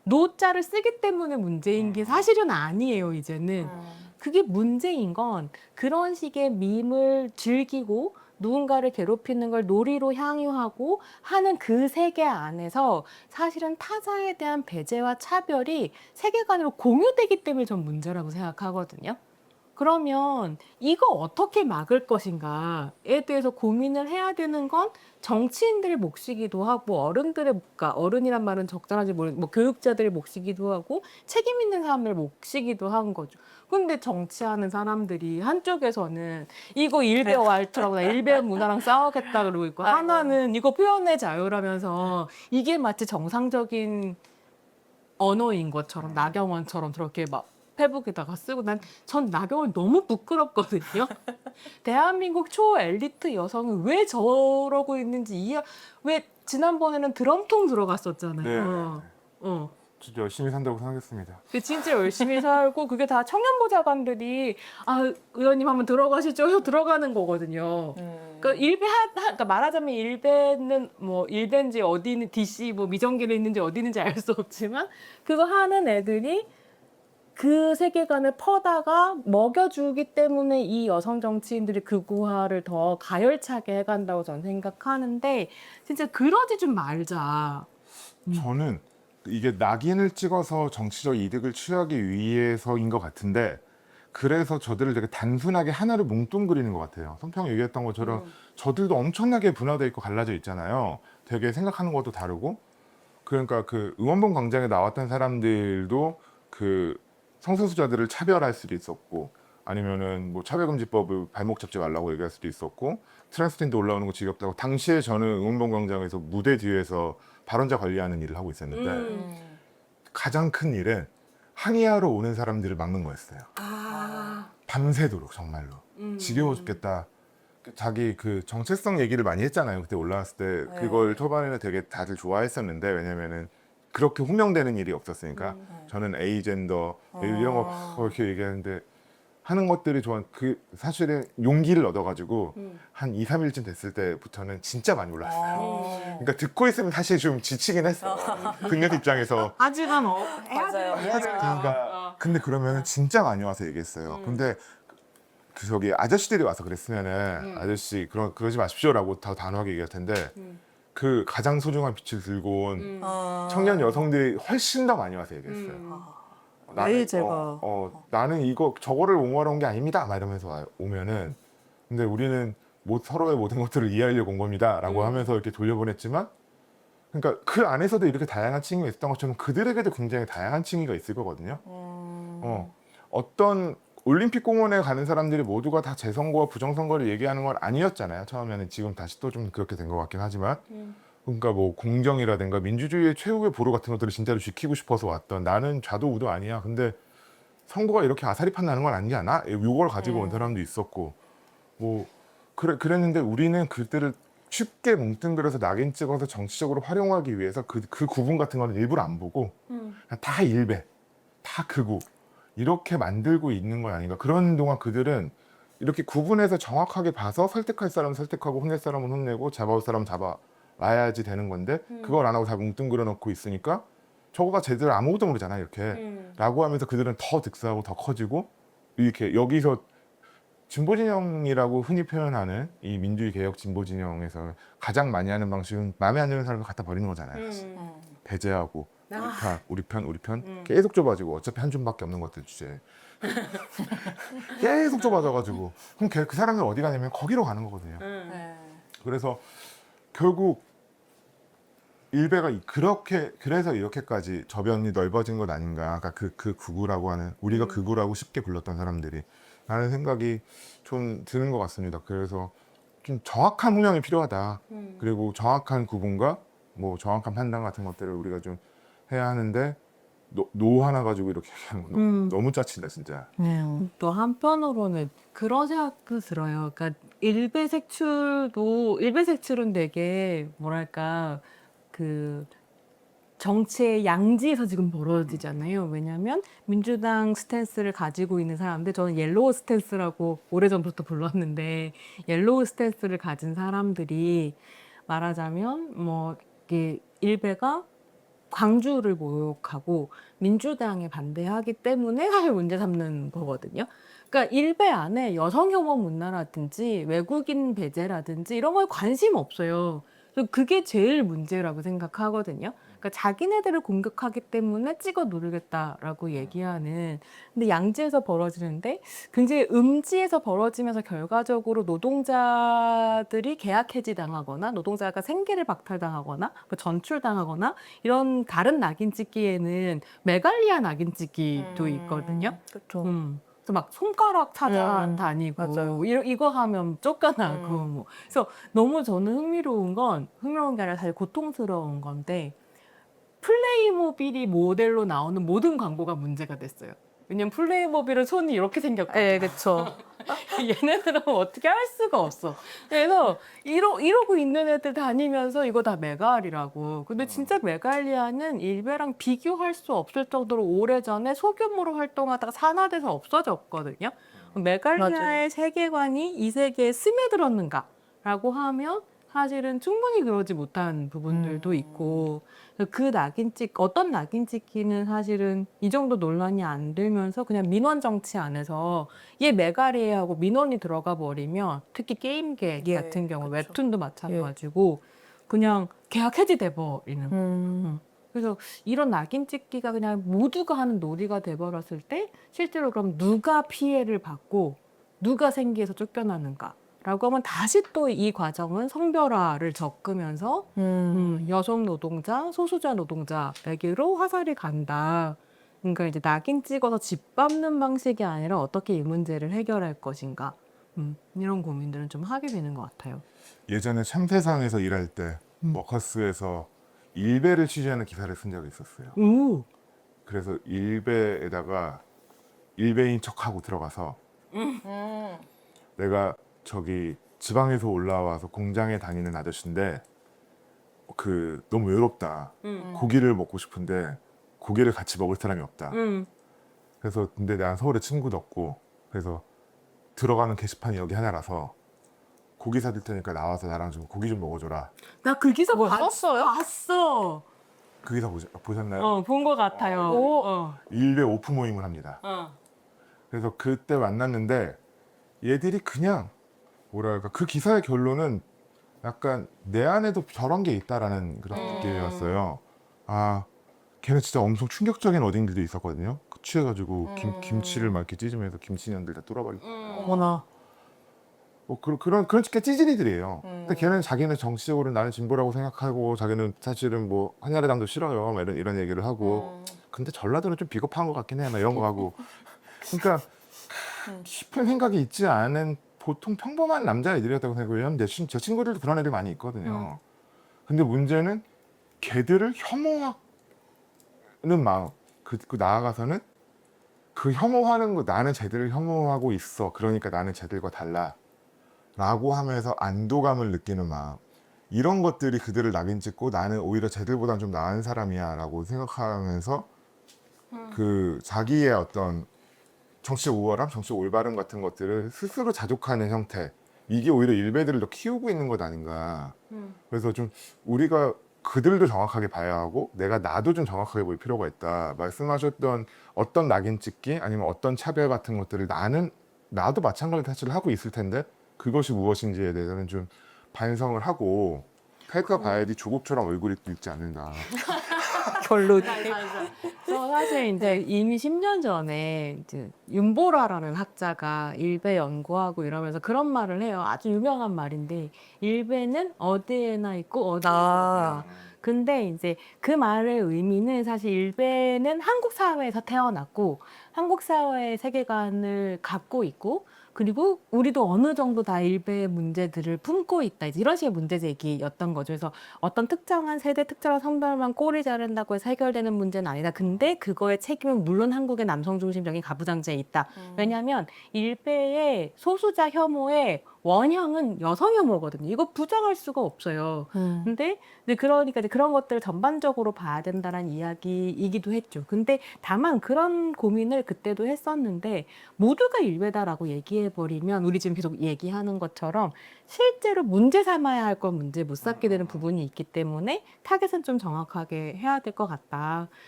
노자를 쓰기 때문에 문제인 게 사실은 아니에요, 이제는. 그게 문제인 건 그런 식의 밈을 즐기고 누군가를 괴롭히는 걸 놀이로 향유하고 하는 그 세계 안에서 사실은 타자에 대한 배제와 차별이 세계관으로 공유되기 때문에 전 문제라고 생각하거든요. 그러면 이거 어떻게 막을 것인가에 대해서 고민을 해야 되는 건 정치인들의 몫이기도 하고 어른들의, 그러니까 어른이란 말은 적절한지 모르겠, 뭐 교육자들의 몫이기도 하고 책임 있는 사람들의 몫이기도 한 거죠. 근데 정치하는 사람들이 한쪽에서는 이거 일베어 왈투라고 나 일베어 문화랑 싸우겠다 그러고 있고 아이고. 하나는 이거 표현의 자유라면서 이게 마치 정상적인 언어인 것처럼 나경원처럼 저렇게 막 페북에다가 쓰고 전 나경원 너무 부끄럽거든요. 대한민국 초 엘리트 여성은 왜 저러고 있는지 왜 지난번에는 드럼통 들어갔었잖아요. 어. 진짜 열심히 산다고 생각했습니다. 진짜 열심히 살고 그게 다 청년보좌관들이 의원님 한번 들어가시죠 해서 들어가는 거거든요. 그러니까 그러니까 말하자면 일베는 뭐 일베인지 어디 있는 DC 뭐 미정계를 있는지 어디 있는지 알 수 없지만 그거 하는 애들이 그 세계관을 퍼다가 먹여주기 때문에 이 여성 정치인들이 극우화를 더 가열차게 해간다고 저는 생각하는데 진짜 그러지 좀 말자. 저는 이게 낙인을 찍어서 정치적 이득을 취하기 위해서인 것 같은데 그래서 저들을 되게 단순하게 하나를 뭉뚱그리는 것 같아요. 손평이 얘기했던 것처럼 저들도 엄청나게 분화돼 있고 갈라져 있잖아요. 되게 생각하는 것도 다르고 그러니까 그 의원봉 광장에 나왔던 사람들도 그 성소수자들을 차별할 수도 있었고 아니면은 뭐 차별금지법을 발목 잡지 말라고 얘기할 수도 있었고 트랜스젠더 올라오는 거 지겹다고 당시에 저는 의원봉 광장에서 무대 뒤에서 발언자 관리하는 일을 하고 있었는데 가장 큰 일은 항의하러 오는 사람들을 막는 거였어요. 밤새도록 정말로 지겨워 죽겠다. 자기 그 정체성 얘기를 많이 했잖아요. 그때 올라왔을 때 그걸 초반에는 되게 다들 좋아했었는데 왜냐면은 그렇게 호명되는 일이 없었으니까 저는 에이젠더 이런 거 이렇게 얘기하는데 하는 것들이 그 사실은 용기를 얻어가지고 한 2, 3일쯤 됐을 때부터는 진짜 많이 올랐어요. 그러니까 듣고 있으면 사실 좀 지치긴 했어. 그녀 입장에서. 하지만 맞아요. 그러니까 근데 그러면은 진짜 많이 와서 얘기했어요. 근데 그 저기 아저씨들이 와서 그랬으면은 아저씨 그러지 마십시오라고 더 단호하게 얘기할 텐데 그 가장 소중한 빛을 들고 온 청년 여성들이 훨씬 더 많이 와서 얘기했어요. 네, 제가. 나는 저거를 옹호하러 온 게 아닙니다. 막 이러면서 오면은 근데 우리는 서로의 모든 것들을 이해하려고 온 겁니다라고 하면서 이렇게 돌려보냈지만 그러니까 그 안에서도 이렇게 다양한 층이 있었던 것처럼 그들에게도 굉장히 다양한 층위가 있을 거거든요. 어떤 올림픽 공원에 가는 사람들이 모두가 다 재선거와 부정선거를 얘기하는 건 아니었잖아요. 처음에는 지금 다시 또 좀 그렇게 된 것 같긴 하지만 그러니까 뭐 공정이라든가 민주주의의 최후의 보루 같은 것들을 진짜로 지키고 싶어서 왔던 나는 좌도 우도 아니야. 근데 선거가 이렇게 아사리판 나는 건 아니지 않아? 이걸 가지고 온 사람도 있었고 뭐 그랬는데 우리는 그들을 쉽게 뭉뚱그려서 낙인 찍어서 정치적으로 활용하기 위해서 그 구분 같은 거는 일부러 안 보고 그냥 다 일배, 다 극우 이렇게 만들고 있는 건 아닌가. 그런 동안 그들은 이렇게 구분해서 정확하게 봐서 설득할 사람은 설득하고 혼낼 사람은 혼내고 잡아올 사람은 잡아와야지 되는 건데 그걸 안 하고 다 뭉뚱그려 놓고 있으니까 저거가 쟤들 아무것도 모르잖아 이렇게 라고 하면서 그들은 더 득세하고 더 커지고 이렇게 여기서 진보진영이라고 흔히 표현하는 이 민주주의 개혁 진보진영에서 가장 많이 하는 방식은 마음에 안 드는 사람을 갖다 버리는 거잖아요. 배제하고 우리 편 계속 좁아지고 어차피 한 줌밖에 없는 것들 주제 계속 좁아져가지고 그럼 그 사람들 어디 가냐면 거기로 가는 거거든요. 그래서 결국 일베가 그래서 이렇게까지 저변이 넓어진 것 아닌가. 아까 그 극우라고 하는 우리가 극우라고 쉽게 불렀던 사람들이 라는 생각이 좀 드는 것 같습니다. 그래서 좀 정확한 훈련이 필요하다. 그리고 정확한 구분과 뭐 정확한 판단 같은 것들을 우리가 좀 해야 하는데 노 하나 가지고 이렇게 얘기하는 건 너무 짜친다 진짜. 또 한편으로는 그런 생각도 들어요. 그러니까 일베 색출은 되게 뭐랄까 그 정치의 양지에서 지금 벌어지잖아요. 왜냐하면 민주당 스탠스를 가지고 있는 사람들, 저는 옐로우 스탠스라고 오래전부터 불렀는데 옐로우 스탠스를 가진 사람들이 말하자면 뭐 이게 일베가 광주를 모욕하고 민주당에 반대하기 때문에 사실 문제 삼는 거거든요. 그러니까 일베 안에 여성 혐오 문화라든지 외국인 배제라든지 이런 거에 관심 없어요. 그래서 그게 제일 문제라고 생각하거든요. 그러니까 자기네들을 공격하기 때문에 찍어 누르겠다라고 얘기하는. 근데 양지에서 벌어지는데 굉장히 음지에서 벌어지면서 결과적으로 노동자들이 계약 해지당하거나 노동자가 생계를 박탈당하거나 뭐 전출당하거나 이런 다른 낙인 찍기에는 메갈리아 낙인 찍기도 있거든요. 그렇죠. 그래서 막 손가락 찾아다니고 맞아요. 이거 하면 쫓겨나고 음. 뭐. 그래서 너무 저는 흥미로운 게 아니라 사실 고통스러운 건데 플레이모빌이 모델로 나오는 모든 광고가 문제가 됐어요. 왜냐면 플레이모빌은 손이 이렇게 생겼거든. 네, 그렇죠. 얘네들은 어떻게 할 수가 없어. 그래서 이러고 있는 애들 다니면서 이거 다 메갈이라고. 근데 진짜 메갈리아는 일베랑 비교할 수 없을 정도로 오래전에 소규모로 활동하다가 산화돼서 없어졌거든요. 메갈리아의 세계관이 이 세계에 스며들었는가라고 하면 사실은 충분히 그러지 못한 부분들도 있고 그 어떤 낙인 찍기는 사실은 이 정도 논란이 안 들면서 그냥 민원 정치 안에서 얘 메가리에 하고 민원이 들어가 버리면 특히 게임계 예, 같은 경우 그쵸. 웹툰도 마찬가지고 그냥 계약 해지돼 버리는. 그래서 이런 낙인 찍기가 그냥 모두가 하는 놀이가 돼버렸을 때 실제로 그럼 누가 피해를 받고 누가 생계에서 쫓겨나는가? 라고 하면 다시 또 이 과정은 성별화를 겪으면서 여성 노동자, 소수자 노동자에게로 화살이 간다. 그러니까 이제 낙인 찍어서 짓밟는 방식이 아니라 어떻게 이 문제를 해결할 것인가. 이런 고민들은 좀 하게 되는 것 같아요. 예전에 참세상에서 일할 때 워커스에서 일베를 취재하는 기사를 쓴 적이 있었어요. 오, 그래서 일베에다가 일베인 척하고 들어가서 내가 저기 지방에서 올라와서 공장에 다니는 아저씨인데 그 너무 외롭다. 고기를 먹고 싶은데 고기를 같이 먹을 사람이 없다. 그래서 근데 난 서울에 친구도 없고 그래서 들어가는 게시판이 여기 하나라서 고기 사줄 테니까 나와서 나랑 좀 고기 좀 먹어줘라. 나 그 기사 뭐야, 썼어요? 봤어. 그 기사 보셨나요? 본 것 같아요. 오. 일베 오프 모임을 합니다. 그래서 그때 만났는데 얘들이 그냥 뭐랄까 그 기사의 결론은 약간 내 안에도 저런 게 있다라는 그런 느낌이었어요. 아, 걔는 진짜 엄청 충격적인 어딩들도 있었거든요. 취해가지고 김치를 막 이렇게 찢으면서 김치년들 다 뚫어버리고. 어머나. 뭐 그런 찌질이들이에요. 근데 걔는 자기는 정치적으로 나는 진보라고 생각하고 자기는 사실은 뭐 한나라당도 싫어요. 막 이런 얘기를 하고. 근데 전라도는 좀 비겁한 것 같긴 해. 막 이런 거 하고. 그러니까 깊은 생각이 있지 않은 보통 평범한 남자애들이었다고 생각해요. 왜냐면 제 친구들도 그런 애들 많이 있거든요. 근데 문제는 걔들을 혐오하는 마음. 그 나아가서는 그 혐오하는 거 나는 쟤들을 혐오하고 있어. 그러니까 나는 쟤들과 달라. 라고 하면서 안도감을 느끼는 마음. 이런 것들이 그들을 낙인 찍고 나는 오히려 쟤들보단 좀 나은 사람이야 라고 생각하면서 그 자기의 어떤 정치적 우월함, 정치적 올바름 같은 것들을 스스로 자족하는 형태. 이게 오히려 일베들을 더 키우고 있는 것 아닌가. 그래서 좀 우리가 그들도 정확하게 봐야 하고 나도 좀 정확하게 볼 필요가 있다. 말씀하셨던 어떤 낙인 찍기 아니면 어떤 차별 같은 것들을 나도 마찬가지로 사실 하고 있을 텐데 그것이 무엇인지에 대해서는 좀 반성을 하고 할까 봐야지 조국처럼 얼굴이 늙지 않는다. 결론. 저 사실 이제 이미 10년 전에 이제 윤보라라는 학자가 일베 연구하고 이러면서 그런 말을 해요. 아주 유명한 말인데 일베는 어디에나 있고 어디에나 아. 없다. 근데 이제 그 말의 의미는 사실 일베는 한국 사회에서 태어났고 한국 사회의 세계관을 갖고 있고 그리고 우리도 어느 정도 다 일베의 문제들을 품고 있다. 이제 이런 식의 문제 제기였던 거죠. 그래서 어떤 특정한 세대, 특정한 성별만 꼬리 자른다고 해서 해결되는 문제는 아니다. 근데 그거의 책임은 물론 한국의 남성 중심적인 가부장제에 있다. 왜냐하면 일베의 소수자 혐오의 원형은 여성 혐오거든요. 이거 부정할 수가 없어요. 근데 이제 그러니까 이제 그런 것들을 전반적으로 봐야 된다는 이야기이기도 했죠. 근데 다만 그런 고민을 그때도 했었는데 모두가 일베다라고 얘기해버리면 우리 지금 계속 얘기하는 것처럼 실제로 문제 삼아야 할 건 문제 못 삼게 되는 부분이 있기 때문에 타겟은 좀 정확하게 해야 될 것 같다.